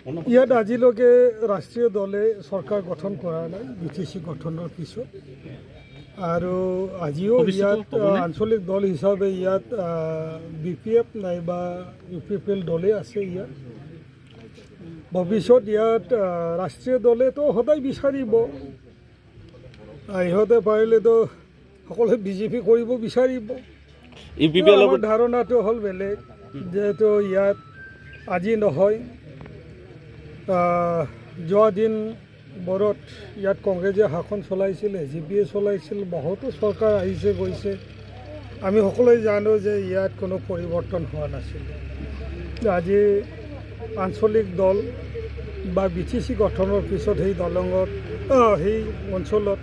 ইয়াত আজিলৈকে ৰাষ্ট্ৰীয় দলে চৰকাৰ গঠন কৰা নাই বিটিচি গঠনৰ পিছত আৰু আজিও ইয়াত আঞ্চলিক দল হিচাপে ইয়াত বিপিএফ নাইবা ইউপিপিএল দলে আছে ইয়াত ভৱিষ্যত ইয়াত ৰাষ্ট্ৰীয় দলেতো সদায় বিচাৰিব ইহঁতে পাৰিলেতো সকলোৱে বিজেপি কৰিব বিচাৰিব আমাৰ ধাৰণাটো হ'ল বেলেগ যিহেতু ইয়াত আজি নহয় যোৱা দিন বৰত ইয়াত কংগ্ৰেছে শাসন চলাইছিল এজিপিয়ে চলাইছিল বহুতো চৰকাৰ আহিছে গৈছে আমি সকলোৱে জানো যে ইয়াত কোনো পৰিৱৰ্তন হোৱা নাছিল আজি আঞ্চলিক দল বা বিটিচি গঠনৰ পিছত সেই দলঙত সেই অঞ্চলত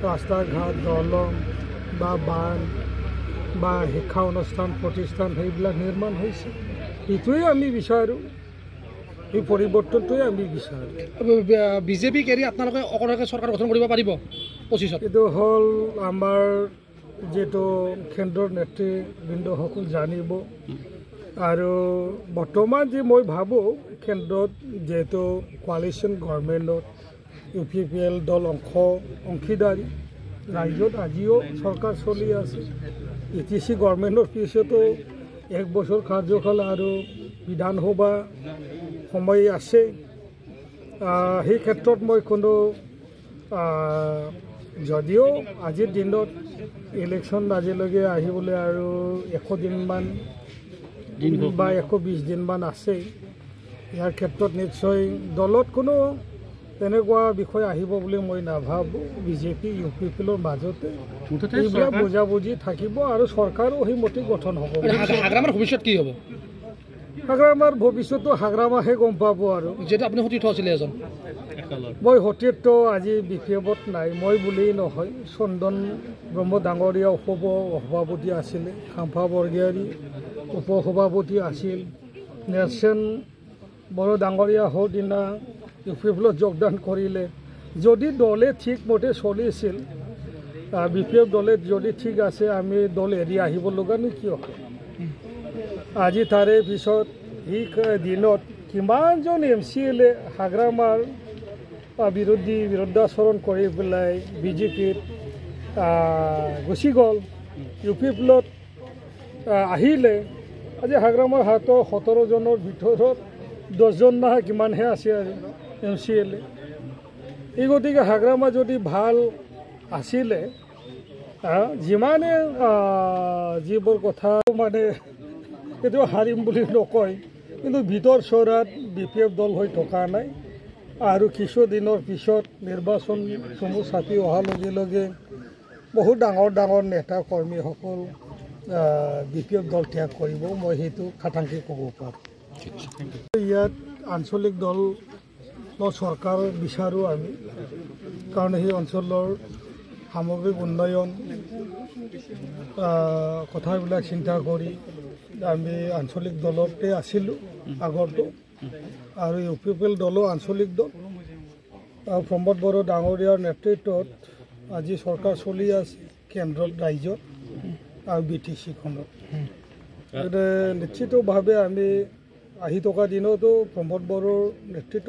ৰাস্তা ঘাট দলং বা বান বা শিক্ষা অনুষ্ঠান প্ৰতিষ্ঠান সেইবিলাক নিৰ্মাণ হৈছে এইটোৱে আমি বিচাৰোঁ এই পৰিৱৰ্তনটোৱে আমি বিচাৰোঁ বিজেপি এৰি আপোনালোকে অকলশৰে চৰকাৰ গঠন কৰিব পাৰিব 25ত এইটো হ'ল আমাৰ যিটো কেন্দ্ৰৰ নেতৃবৃন্দসকল জানিব আৰু বৰ্তমান যে মই ভাবোঁ কেন্দ্ৰত যিহেতু কোৱালিশ্যন গভৰ্ণমেণ্টত ইউপিপিএল দল অংশীদাৰী ৰাজ্যত আজিও চৰকাৰ চলি আছে বিটিচি গভৰ্ণমেণ্টৰ পিছতো 1 বছৰ কাৰ্যকাল আৰু বিধানসভা সময় আছে সেই ক্ষেত্ৰত মই কোনো যদিও আজিৰ দিনত ইলেকশ্যন আজিলৈকে আহিবলৈ আৰু 100 দিনমান বা 120 দিনমান আছে ইয়াৰ ক্ষেত্ৰত নিশ্চয় দলত কোনো তেনেকুৱা বিষয় আহিব বুলি মই নাভাবোঁ বিজেপি ইউপিপিএলৰ মাজতে এইবিলাক বুজাবুজি থাকিব আৰু চৰকাৰো সেইমতে গঠন হ'ব হাগ্ৰামাৰ ভৱিষ্যত কি হ'ব হাগ্ৰামাৰ ভৱিষ্যতটো হাগ্ৰামাহে গম পাব আৰু যিহেতু আপুনি সতীৰ্থ আছিলে এজন মই সতীৰ্থ আজি বিপিএফত নাই মই বুলিয়েই নহয় চন্দন ব্ৰহ্ম ডাঙৰীয়া সভাপতি আছিলে খাম্ফা বৰগীয়াৰী উপসভাপতি আছিল নেলচন বড়ো ডাঙৰীয়া সৌদিনা ইউপিপিএলত যোগদান কৰিলে যদি দলে ঠিকমতে চলিছিল বিপিএফ দলে যদি ঠিক আছে আমি দল এৰি আহিব লগানো কিয় আজি তাৰে পিছত এই দিনত কিমানজন MCL হাগ্ৰামাৰ বিৰুদ্ধাচৰণ কৰি পেলাই বিজেপিত গুচি গ'ল ইউপিপিএলত আহিলে আজি হাগ্ৰামাৰ হাতৰ 17 জনৰ ভিতৰত 10 জন নহয় কিমানহে আছে আৰু MCL এই গতিকে হাগ্ৰামা যদি ভাল আছিলে যিমানে যিবোৰ কথা মানে এইটো হাৰিম বুলি নকয় কিন্তু ভিতৰ চৰাত বিপিএফ দল হৈ থকা নাই আৰু কিছুদিনৰ পিছত নিৰ্বাচন চমু চাপি অহাৰ লগে লগে বহুত ডাঙৰ নেতা কৰ্মীসকল বিপিএফ দল ত্যাগ কৰিব মই সেইটো খাটাংকৈ ক'ব পাৰোঁ ইয়াত আঞ্চলিক দল চৰকাৰ বিচাৰোঁ আমি কাৰণ সেই অঞ্চলৰ সামগ্ৰিক উন্নয়ন কথাবিলাক চিন্তা কৰি আমি আঞ্চলিক দলতে আছিলোঁ আগতো আৰু ইউপিপিএল দলো আঞ্চলিক দল প্ৰমোদ বড়ো ডাঙৰীয়াৰ নেতৃত্বত আজি চৰকাৰ চলি আছে কেন্দ্ৰত ৰাজ্যত আৰু বিটিচিখনত নিশ্চিতভাৱে আমি আহি থকা দিনতো প্ৰমোদ বড়োৰ নেতৃত্ব